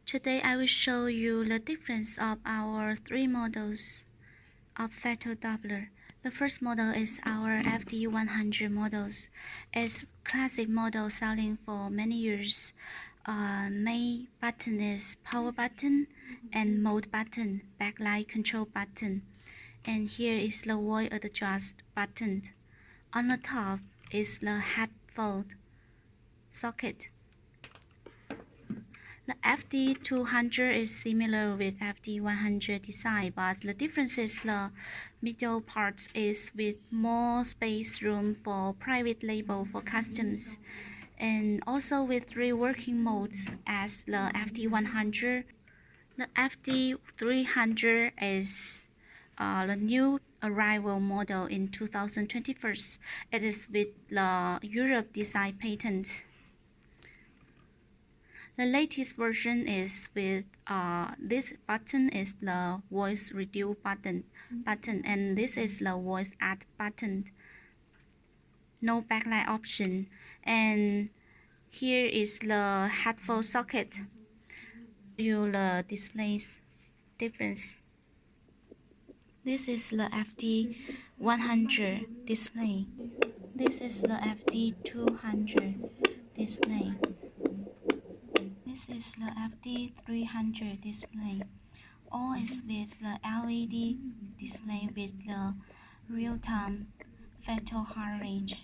Today I will show you the difference of our three models of fetal doppler. The first model is our FD100 models. It's classic model selling for many years. Main button is power button and mode button, backlight control button. And here is the voice adjust button. On the top is the headphone socket. The FD200 is similar with FD100 design, but the difference is the middle part is with more space room for private label for customs, and also with three working modes as the FD100. The FD300 is the new arrival model in 2021. It is with the Europe design patent. The latest version is with this button is the voice reduce button, and this is the voice add button. No backlight option, and here is the headphone socket. You the displays difference. This is the FD100 display. This is the FD200 display. This is the FD300 display. All is with the LED display with the real-time fetal heart rate.